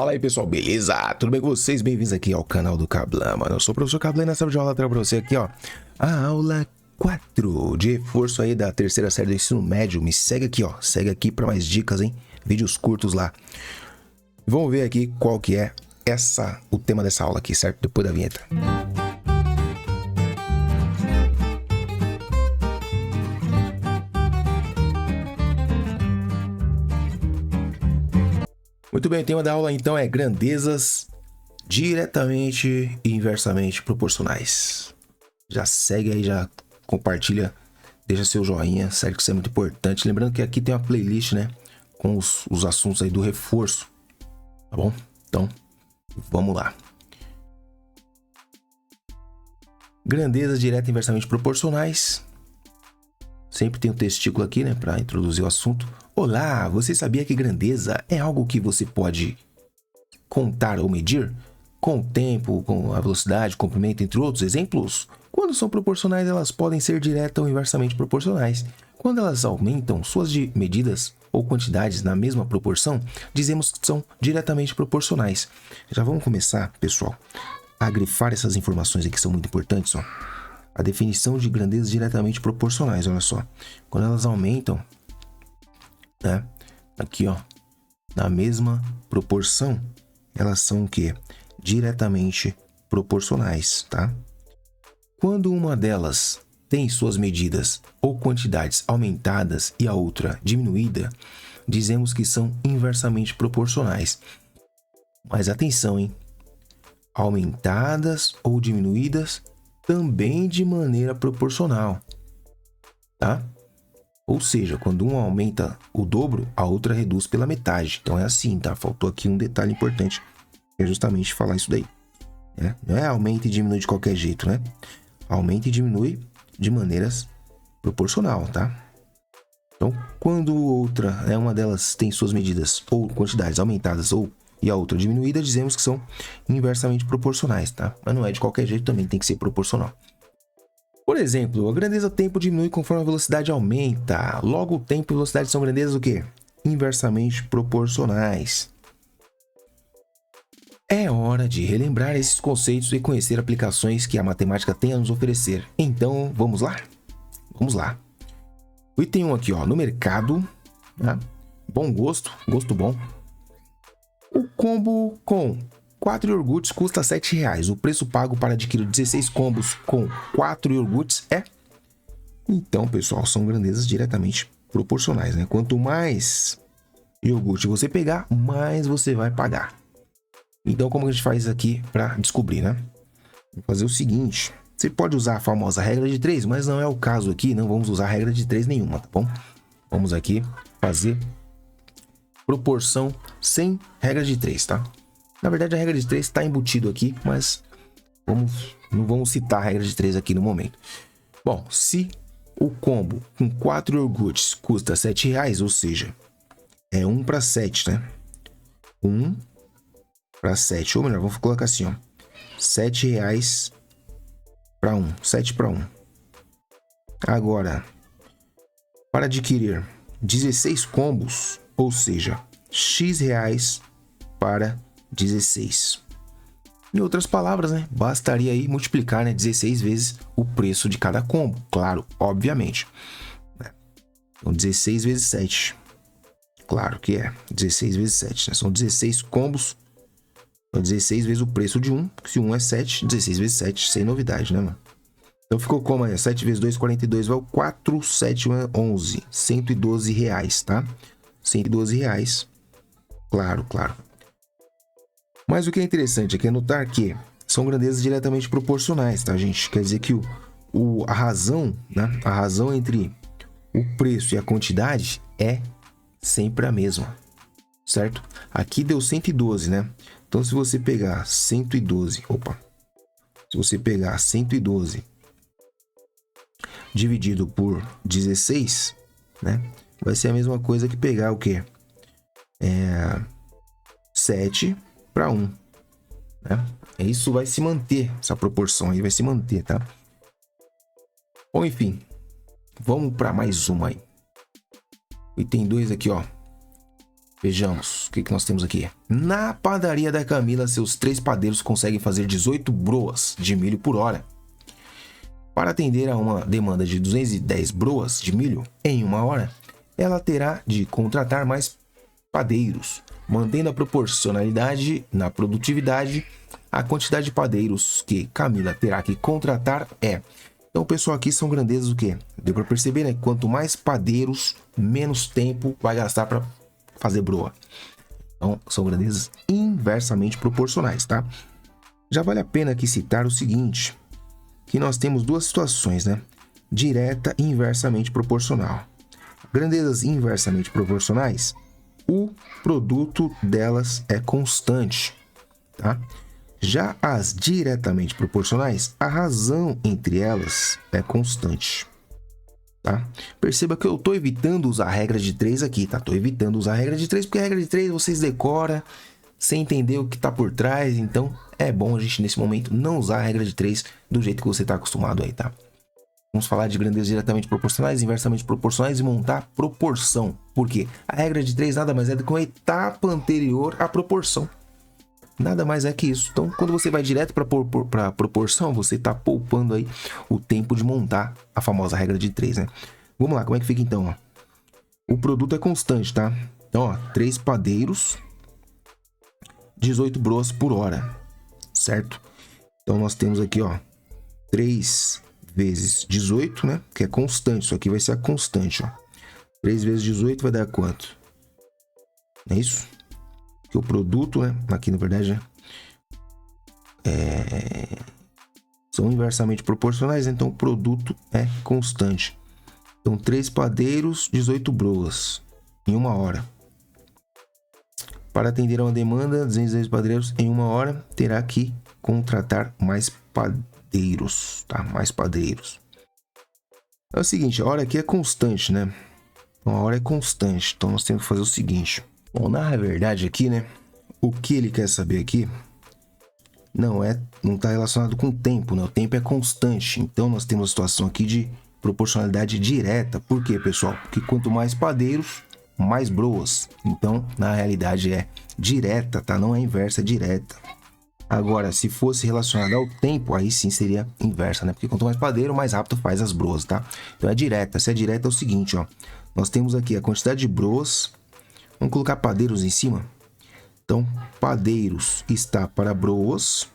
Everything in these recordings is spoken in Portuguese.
Fala aí, pessoal, beleza? Tudo bem com vocês? Bem-vindos aqui ao canal do Kablan, mano. Eu sou o professor Kablan e nessa aula de aula eu trago pra você aqui, ó, a aula 4 de reforço aí da terceira série do ensino médio. Me segue aqui, ó, segue aqui pra mais dicas, hein? Vídeos curtos lá. Vamos ver aqui qual que é o tema dessa aula aqui, certo? Depois da vinheta. Muito bem, o tema da aula então é grandezas diretamente e inversamente proporcionais. Já segue aí, já compartilha, deixa seu joinha, segue que isso é muito importante. Lembrando que aqui tem uma playlist, né, com os assuntos aí do reforço, tá bom? Então, vamos lá. Grandezas direta e inversamente proporcionais. Sempre tem um testículo aqui, né, para introduzir o assunto. Olá, você sabia que grandeza é algo que você pode contar ou medir? Com o tempo, com a velocidade, comprimento, entre outros exemplos? Quando são proporcionais, elas podem ser direta ou inversamente proporcionais. Quando elas aumentam suas medidas ou quantidades na mesma proporção, dizemos que são diretamente proporcionais. Já vamos começar, pessoal, a grifar essas informações aqui que são muito importantes, ó. A definição de grandezas diretamente proporcionais, olha só. Quando elas aumentam, né, aqui, ó, na mesma proporção, elas são o quê? Diretamente proporcionais, tá? Quando uma delas tem suas medidas ou quantidades aumentadas e a outra diminuída, dizemos que são inversamente proporcionais. Mas atenção, hein? Aumentadas ou diminuídas também de maneira proporcional, tá? Ou seja, quando uma aumenta o dobro, a outra reduz pela metade. Então é assim, tá? Faltou aqui um detalhe importante, que é justamente falar isso daí, né? Não é aumenta e diminui de qualquer jeito, né? Aumenta e diminui de maneiras proporcional, tá? Então, quando outra, né, uma delas tem suas medidas ou quantidades aumentadas e a outra diminuída, dizemos que são inversamente proporcionais, tá? Mas não é de qualquer jeito, também tem que ser proporcional. Por exemplo, a grandeza do tempo diminui conforme a velocidade aumenta. Logo, o tempo e a velocidade são grandezas o quê? Inversamente proporcionais. É hora de relembrar esses conceitos e conhecer aplicações que a matemática tem a nos oferecer. Então, vamos lá? Vamos lá. O item 1 aqui, ó, no mercado, né? Bom gosto, gosto bom. O combo com 4 iogurtes custa R$7. O preço pago para adquirir 16 combos com 4 iogurtes é... Então, pessoal, são grandezas diretamente proporcionais, né? Quanto mais iogurte você pegar, mais você vai pagar. Então, como a gente faz aqui para descobrir, né? Vamos fazer o seguinte. Você pode usar a famosa regra de 3, mas não é o caso aqui. Não vamos usar a regra de 3 nenhuma, tá bom? Vamos aqui fazer proporção sem regra de 3, tá? Na verdade, a regra de 3 está embutido aqui, mas não vamos citar a regra de 3 aqui no momento. Bom, se o combo com 4 iogurtes custa R$7, ou seja, é 1 para 7, né? 1 para 7, ou melhor, vamos colocar assim, ó. R$7 para 1, 7 para 1. Agora, para adquirir 16 combos, ou seja, X reais para 16. Em outras palavras, né, bastaria aí multiplicar, né, 16 vezes o preço de cada combo, claro, obviamente. Então, 16 vezes 7. Claro que é 16 vezes 7, né? São 16 combos. Então, 16 vezes o preço de um. Se um é 7, 16 vezes 7, sem novidade, né, mano? Então ficou como aí? 7 vezes 2, 42, vai o 4, 7, 11. R$112, tá? R$112. Claro, claro. Mas o que é interessante aqui é notar que são grandezas diretamente proporcionais, tá, gente? Quer dizer que a razão, né? A razão entre o preço e a quantidade é sempre a mesma, certo? Aqui deu 112, né? Então, se você pegar 112... Se você pegar 112 dividido por 16, né? Vai ser a mesma coisa que pegar o quê? 7 para 1, né? Isso vai se manter, essa proporção aí vai se manter, tá? Bom, enfim, vamos para mais uma aí. Item 2 aqui, ó. Vejamos, o que nós temos aqui? Na padaria da Camila, seus 3 padeiros conseguem fazer 18 broas de milho por hora. Para atender a uma demanda de 210 broas de milho em 1 hora, ela terá de contratar mais padeiros, mantendo a proporcionalidade na produtividade. A quantidade de padeiros que Camila terá que contratar é... Então, pessoal, aqui são grandezas o quê? Deu para perceber, né? Quanto mais padeiros, menos tempo vai gastar para fazer broa. Então, são grandezas inversamente proporcionais, tá? Já vale a pena aqui citar o seguinte, que nós temos 2 situações, né? Direta e inversamente proporcional. Grandezas inversamente proporcionais, o produto delas é constante, tá? Já as diretamente proporcionais, a razão entre elas é constante, tá? Perceba que eu estou evitando usar a regra de 3 aqui, tá? Estou evitando usar a regra de 3 porque a regra de 3 vocês decoram sem entender o que está por trás, então é bom a gente nesse momento não usar a regra de 3 do jeito que você está acostumado aí, tá? Vamos falar de grandezas diretamente proporcionais, inversamente proporcionais e montar proporção. Por quê? A regra de 3 nada mais é do que uma etapa anterior à proporção. Nada mais é que isso. Então, quando você vai direto para proporção, você está poupando aí o tempo de montar a famosa regra de 3, né? Vamos lá, como é que fica então? Ó? O produto é constante, tá? Então, ó, 3 padeiros, 18 broas por hora, certo? Então, nós temos aqui, ó, 3 vezes 18, né? Que é constante. Isso aqui vai ser a constante, ó. 3 vezes 18 vai dar quanto? É isso? Que o produto, né? Aqui na verdade são inversamente proporcionais, então o produto é constante. Então 3 padeiros, 18 broas em 1 hora. Para atender a uma demanda, 210 padeiros em 1 hora, terá que contratar mais padeiros, tá? Mais padeiros. É o seguinte, a hora aqui é constante, né? Então, a hora é constante, então nós temos que fazer o seguinte. Bom, na verdade aqui, né, o que ele quer saber aqui não está relacionado com o tempo, né? O tempo é constante. Então nós temos a situação aqui de proporcionalidade direta. Por quê, pessoal? Porque quanto mais padeiros, mais broas. Então, na realidade é direta, tá? Não é inversa, é direta. Agora, se fosse relacionado ao tempo, aí sim seria inversa, né? Porque quanto mais padeiro, mais rápido faz as broas, tá? Então é direta. Se é direta é o seguinte, ó. Nós temos aqui a quantidade de broas. Vamos colocar padeiros em cima. Então, padeiros está para broas,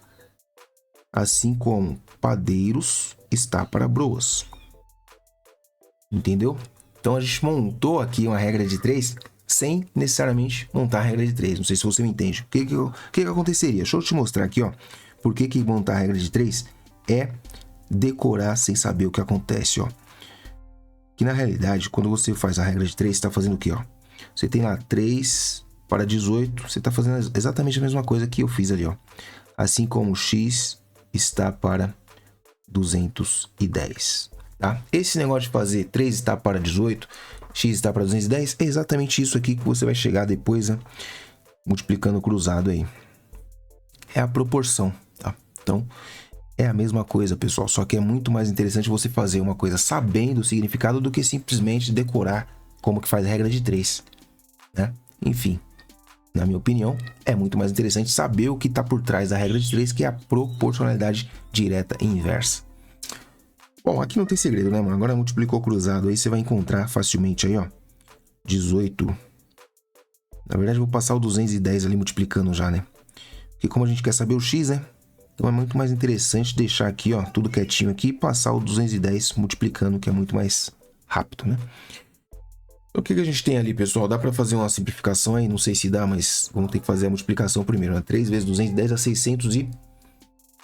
assim como padeiros está para broas. Entendeu? Então, a gente montou aqui uma regra de 3 sem necessariamente montar a regra de 3. Não sei se você me entende. O que aconteceria? Deixa eu te mostrar aqui, ó. Por que montar a regra de 3 é decorar sem saber o que acontece, ó. Que na realidade, quando você faz a regra de 3, você está fazendo o quê, ó? Você tem lá 3 para 18, você está fazendo exatamente a mesma coisa que eu fiz ali, ó. Assim como x está para 210, tá? Esse negócio de fazer 3 está para 18, x está para 210, é exatamente isso aqui que você vai chegar depois, né? Multiplicando cruzado aí. É a proporção, tá? Então, é a mesma coisa, pessoal, só que é muito mais interessante você fazer uma coisa sabendo o significado do que simplesmente decorar como que faz a regra de 3, né? Enfim, na minha opinião, é muito mais interessante saber o que está por trás da regra de 3, que é a proporcionalidade direta e inversa. Bom, aqui não tem segredo, né, mano? Agora multiplicou cruzado, aí você vai encontrar facilmente aí, ó, 18. Na verdade, eu vou passar o 210 ali multiplicando já, né? Porque como a gente quer saber o x, né? Então é muito mais interessante deixar aqui, ó, tudo quietinho aqui e passar o 210 multiplicando, que é muito mais rápido, né? Então, o que a gente tem ali, pessoal? Dá para fazer uma simplificação aí? Não sei se dá, mas vamos ter que fazer a multiplicação primeiro, né? 3 vezes 210 dá 600 e...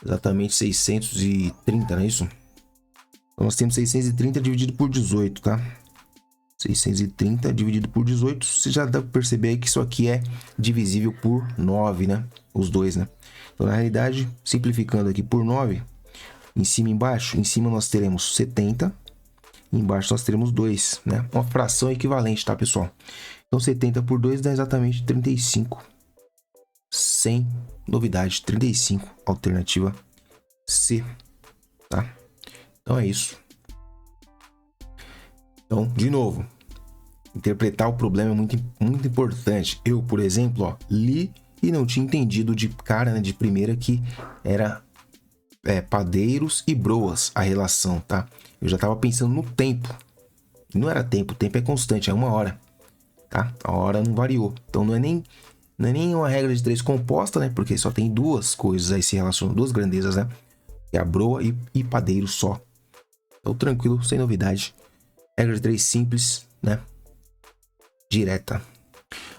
Exatamente 630, não é isso? Então nós temos 630 dividido por 18, tá? 630 dividido por 18, você já dá para perceber aí que isso aqui é divisível por 9, né? Os dois, né? Então, na realidade, simplificando aqui por 9, em cima e embaixo, em cima nós teremos 70, embaixo nós teremos 2, né? Uma fração equivalente, tá, pessoal? Então, 70 por 2 dá exatamente 35. Sem novidade, 35, alternativa C, tá? Então, é isso. Então, de novo, Interpretar o problema é muito importante. Eu, por exemplo, ó, li e não tinha entendido de cara, né, de primeira que era padeiros e broas a relação, tá? Eu já tava pensando no tempo. Não era tempo, o tempo é constante, é 1 hora, tá? A hora não variou. Então não é nem uma regra de 3 composta, né? Porque só tem duas coisas aí se relacionam, duas grandezas, né? É a broa e padeiro só. Então tranquilo, sem novidade. Regra de 3 simples, né? Direta.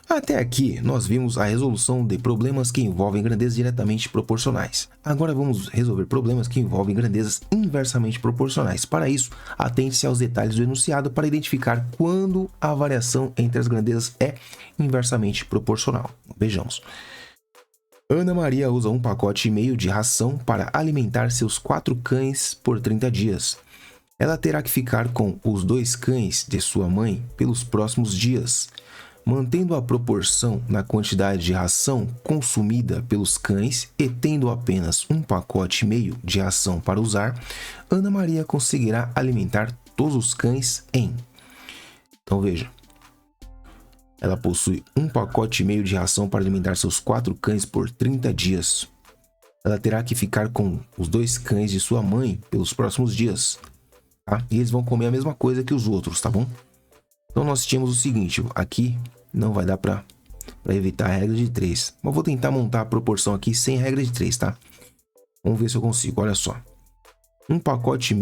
Até aqui, nós vimos a resolução de problemas que envolvem grandezas diretamente proporcionais. Agora vamos resolver problemas que envolvem grandezas inversamente proporcionais. Para isso, atente-se aos detalhes do enunciado para identificar quando a variação entre as grandezas é inversamente proporcional. Vejamos. Ana Maria usa 1,5 pacote de ração para alimentar seus 4 cães por 30 dias. Ela terá que ficar com os 2 cães de sua mãe pelos próximos dias. Mantendo a proporção na quantidade de ração consumida pelos cães e tendo apenas 1,5 pacote de ração para usar, Ana Maria conseguirá alimentar todos os cães em... Então veja, ela possui 1,5 pacote de ração para alimentar seus 4 cães por 30 dias. Ela terá que ficar com os 2 cães de sua mãe pelos próximos dias, tá? E eles vão comer a mesma coisa que os outros, tá bom? Então nós tínhamos o seguinte, aqui não vai dar para evitar a regra de 3. Mas vou tentar montar a proporção aqui sem regra de 3, tá? Vamos ver se eu consigo, olha só. 1,5 pacote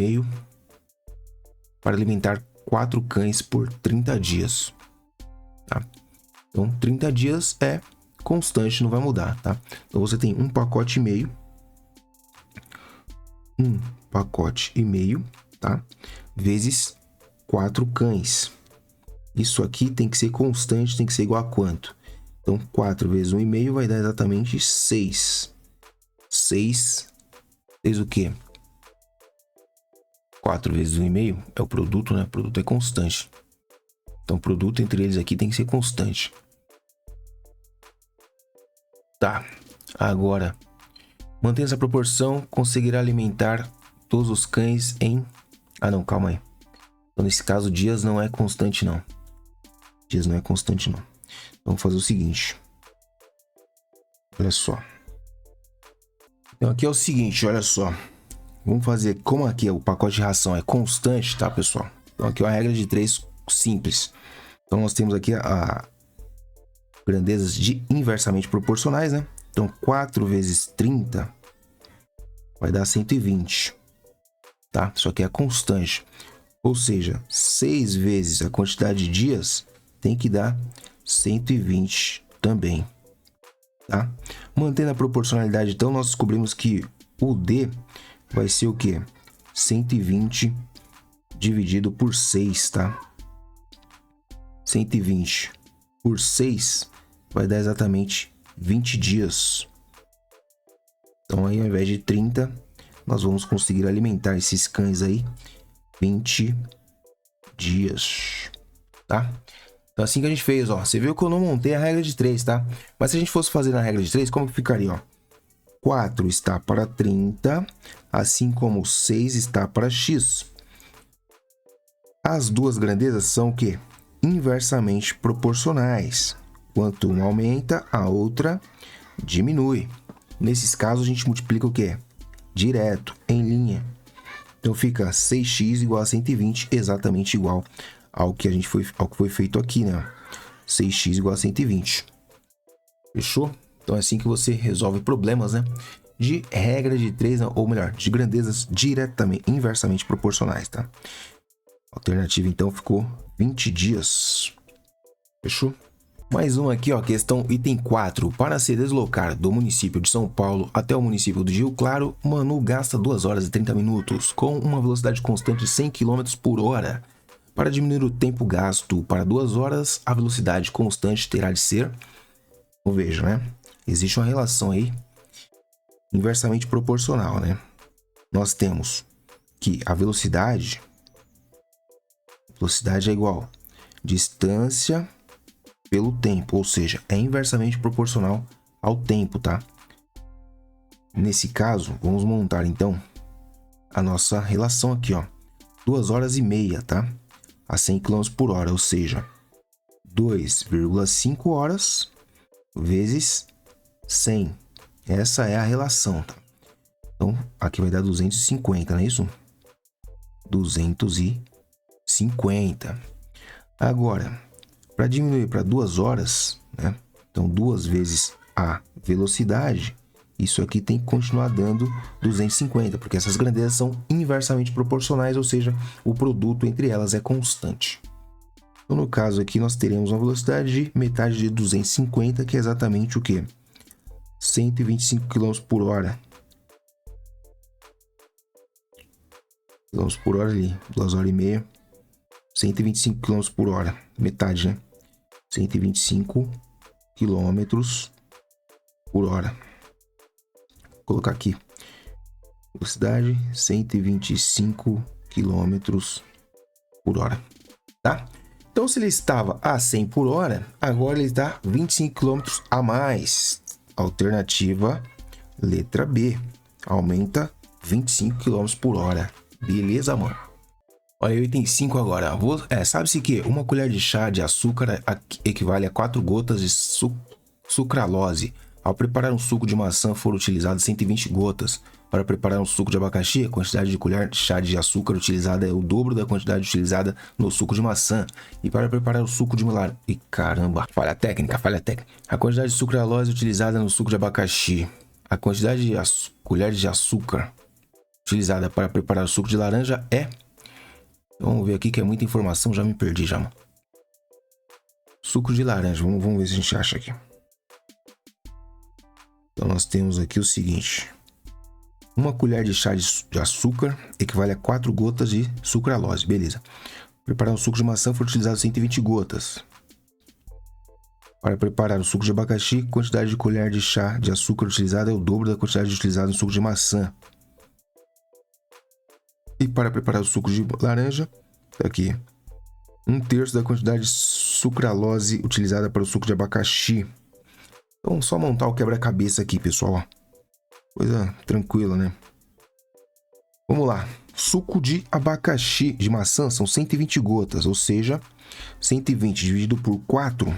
para alimentar 4 cães por 30 dias. Tá? Então 30 dias é constante, não vai mudar, tá? Então você tem 1,5 pacote, 1,5 pacote, tá? Vezes 4 cães. Isso aqui tem que ser constante, tem que ser igual a quanto? Então, 4 vezes 1,5 vai dar exatamente 6. 6 vezes o quê? 4 vezes 1,5 é o produto, né? O produto é constante. Então, o produto entre eles aqui tem que ser constante. Tá. Agora, mantendo essa proporção, conseguirá alimentar todos os cães em... Ah, não, calma aí. Então, nesse caso, dias não é constante, não. Dias não é constante, não. Vamos fazer o seguinte. Olha só. Então, aqui é o seguinte, olha só. Vamos fazer, como aqui o pacote de ração é constante, tá, pessoal? Então, aqui é uma regra de 3 simples. Então, nós temos aqui a grandezas de inversamente proporcionais, né? Então, 4 vezes 30 vai dar 120, tá? Isso aqui é constante. Ou seja, 6 vezes a quantidade de dias tem que dar 120 também, tá? Mantendo a proporcionalidade, então, nós descobrimos que o D vai ser o quê? 120 dividido por 6, tá? 120 por 6 vai dar exatamente 20 dias. Então, aí, ao invés de 30, nós vamos conseguir alimentar esses cães aí 20 dias, tá? Então, assim que a gente fez, ó. Você viu que eu não montei a regra de 3, tá? Mas se a gente fosse fazer na regra de 3, como que ficaria, ó? 4 está para 30, assim como 6 está para x. As duas grandezas são o quê? Inversamente proporcionais. Quanto uma aumenta, a outra diminui. Nesses casos, a gente multiplica o quê? Direto, em linha. Então fica 6x igual a 120, exatamente igual ao que foi feito aqui, né? 6x igual a 120. Fechou? Então é assim que você resolve problemas, né? De regra de 3, ou melhor, de grandezas diretamente, inversamente proporcionais, tá? A alternativa então ficou 20 dias. Fechou? Mais um aqui, ó, questão item 4. Para se deslocar do município de São Paulo até o município de Rio Claro, Manu gasta 2 horas e 30 minutos, com uma velocidade constante de 100 km por hora. Para diminuir o tempo gasto para 2 horas, a velocidade constante terá de ser... Então, veja, né? Existe uma relação aí inversamente proporcional, né? Nós temos que a velocidade é igual distância pelo tempo, ou seja, é inversamente proporcional ao tempo, tá? Nesse caso, vamos montar então a nossa relação aqui, ó. 2 horas e meia, tá? A 100 km por hora, ou seja, 2,5 horas vezes 100. Essa é a relação, tá? Então, aqui vai dar 250, não é isso? 250. Agora, para diminuir para 2 horas, né? Então, 2 vezes a velocidade, isso aqui tem que continuar dando 250, porque essas grandezas são inversamente proporcionais, ou seja, o produto entre elas é constante. Então, no caso aqui, nós teremos uma velocidade de metade de 250, que é exatamente o quê? 125 km por hora. Km por hora ali, 2 horas e meia. 125 km por hora, metade, né? 125 km por hora. Vou colocar aqui. Velocidade 125 km por hora, tá? Então, se ele estava a 100 por hora, agora ele está 25 km a mais. Alternativa letra B. Aumenta 25 km por hora. Beleza, mano? Olha, o item 5 agora. Sabe-se que uma colher de chá de açúcar equivale a 4 gotas de sucralose. Ao preparar um suco de maçã foram utilizadas 120 gotas. Para preparar um suco de abacaxi, a quantidade de colher de chá de açúcar utilizada é o dobro da quantidade utilizada no suco de maçã. E para preparar o suco de laranja... Ih, caramba, falha técnica. A quantidade de sucralose utilizada no suco de abacaxi. A quantidade de colheres de açúcar utilizada para preparar o suco de laranja é... Vamos ver aqui que é muita informação, já me perdi já, mano. Suco de laranja, vamos ver se a gente acha aqui. Então nós temos aqui o seguinte... Uma colher de chá de açúcar equivale a 4 gotas de sucralose, beleza. Preparar um suco de maçã foi utilizado 120 gotas. Para preparar o suco de abacaxi, a quantidade de colher de chá de açúcar utilizada é o dobro da quantidade utilizada no suco de maçã. E para preparar o suco de laranja, tá aqui, 1/3 da quantidade de sucralose utilizada para o suco de abacaxi. Então, só montar o quebra-cabeça aqui, pessoal. Coisa tranquila, né? Vamos lá. Suco de abacaxi de maçã são 120 gotas, ou seja, 120 dividido por 4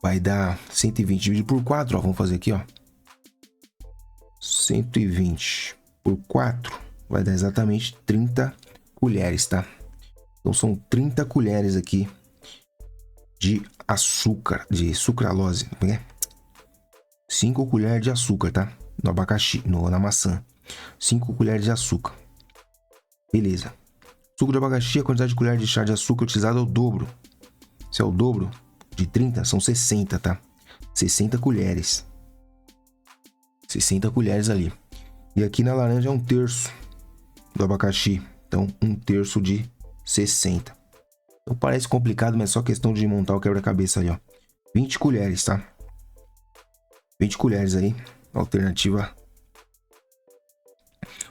vai dar 120 dividido por 4, ó, vamos fazer aqui, ó. 120 por 4 vai dar exatamente 30 colheres, tá? Então são 30 colheres aqui de açúcar, de sucralose, né? 5 colheres de açúcar, tá? No abacaxi, na maçã. 5 colheres de açúcar. Beleza. Suco de abacaxi, a quantidade de colher de chá de açúcar utilizada é o dobro. Se é o dobro de 30, são 60, tá? 60 colheres. 60 colheres ali. E aqui na laranja é 1/3 do abacaxi. Então, 1/3 de 60. Então parece complicado, mas é só questão de montar o quebra-cabeça ali, ó. 20 colheres, tá? 20 colheres aí, alternativa.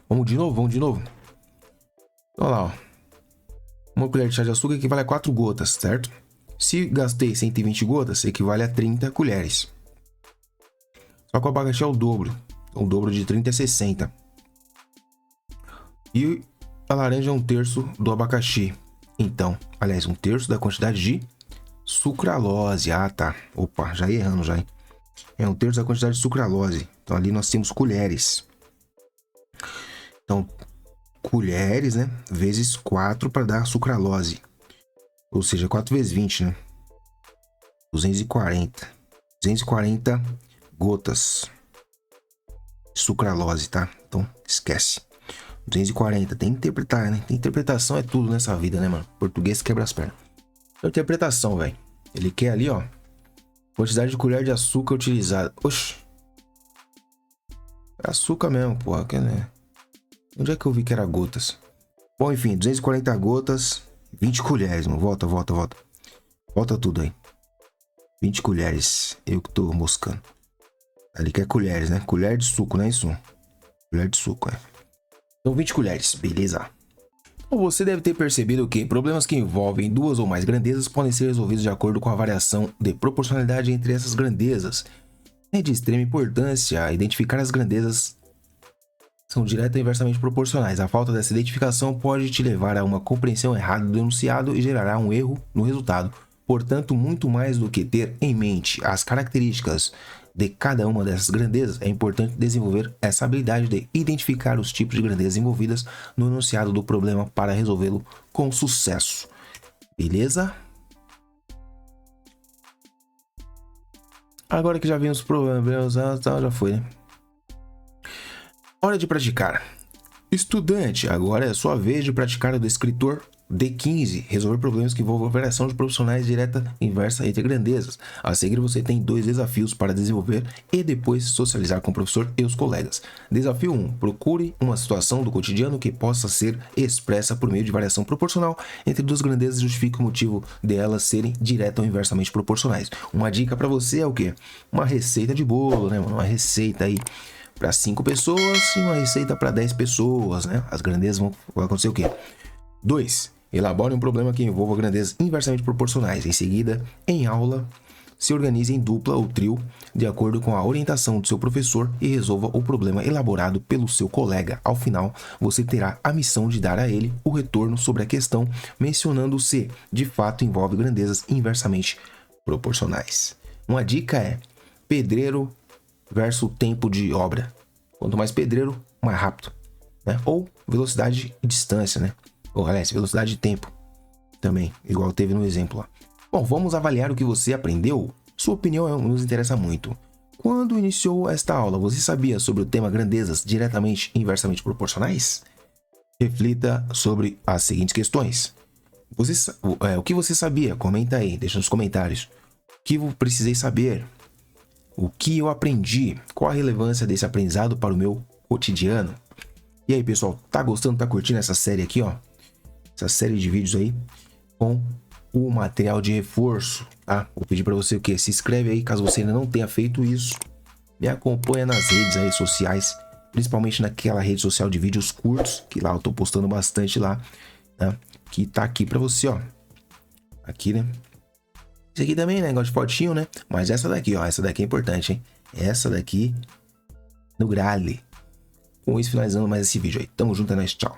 Vamos de novo. Olha lá, ó. Uma colher de chá de açúcar equivale a 4 gotas, certo? Se gastei 120 gotas, equivale a 30 colheres. Só que o abacaxi é o dobro. O dobro de 30 é 60. E a laranja é 1/3 do abacaxi. Então, aliás, 1/3 da quantidade de sucralose. Ah, tá. Opa, já ia errando já, hein? É 1/3 da quantidade de sucralose. Então ali nós temos colheres. Então, colheres, né? Vezes 4 para dar sucralose. Ou seja, 4 vezes 20, né? 240. 240 gotas de sucralose, tá? Então, esquece. 240. Tem que interpretar, né? Interpretação é tudo nessa vida, né, mano? Português quebra as pernas. Então, interpretação, velho. Ele quer ali, ó. Quantidade de colher de açúcar utilizada. Oxi. É açúcar mesmo, porra. Né? Onde é que eu vi que era gotas? Bom, enfim, 240 gotas, 20 colheres, mano. Volta. Volta tudo aí. 20 colheres. Eu que tô moscando. Ali quer colheres, né? Colher de suco, não é isso? Colher de suco, é. Então, 20 colheres, beleza. Você deve ter percebido que problemas que envolvem 2 ou mais grandezas podem ser resolvidos de acordo com a variação de proporcionalidade entre essas grandezas. É de extrema importância identificar as grandezas são direta e inversamente proporcionais. A falta dessa identificação pode te levar a uma compreensão errada do enunciado e gerará um erro no resultado. Portanto, muito mais do que ter em mente as características de cada uma dessas grandezas, é importante desenvolver essa habilidade de identificar os tipos de grandezas envolvidas no enunciado do problema para resolvê-lo com sucesso. Beleza? Agora que já vimos os problemas, já foi, né? Hora de praticar. Estudante, agora é a sua vez de praticar o descritor D15, resolver problemas que envolvam variação de profissionais direta e inversa entre grandezas. A seguir, você tem 2 desafios para desenvolver e depois socializar com o professor e os colegas. Desafio 1. Procure uma situação do cotidiano que possa ser expressa por meio de variação proporcional entre 2 grandezas e justifique o motivo de elas serem direta ou inversamente proporcionais. Uma dica para você é o quê? Uma receita de bolo, né? Uma receita aí para 5 pessoas e uma receita para 10 pessoas, né? As grandezas vão acontecer o quê? 2. Elabore um problema que envolva grandezas inversamente proporcionais. Em seguida, em aula, se organize em dupla ou trio, de acordo com a orientação do seu professor e resolva o problema elaborado pelo seu colega. Ao final, você terá a missão de dar a ele o retorno sobre a questão, mencionando se de fato envolve grandezas inversamente proporcionais. Uma dica é pedreiro versus tempo de obra. Quanto mais pedreiro, mais rápido, né? Ou velocidade e distância, né? Ou, aliás, velocidade de tempo também, igual teve no exemplo lá. Bom, vamos avaliar o que você aprendeu. Sua opinião nos interessa muito. Quando iniciou esta aula, você sabia sobre o tema grandezas diretamente e inversamente proporcionais? Reflita sobre as seguintes questões. O que você sabia? Comenta aí, deixa nos comentários. O que eu precisei saber? O que eu aprendi? Qual a relevância desse aprendizado para o meu cotidiano? E aí, pessoal, tá gostando, tá curtindo essa série aqui, ó? Essa série de vídeos aí com o material de reforço, tá? Vou pedir para você o quê? Se inscreve aí, caso você ainda não tenha feito isso. Me acompanha nas redes aí sociais, principalmente naquela rede social de vídeos curtos, que lá eu tô postando bastante lá, tá? Que tá aqui para você, ó. Aqui, né? Esse aqui também, né? Negócio de fotinho, né? Mas essa daqui, ó. Essa daqui é importante, hein? Essa daqui no grale. Com isso, finalizando mais esse vídeo aí. Tamo junto, é nóis, tchau.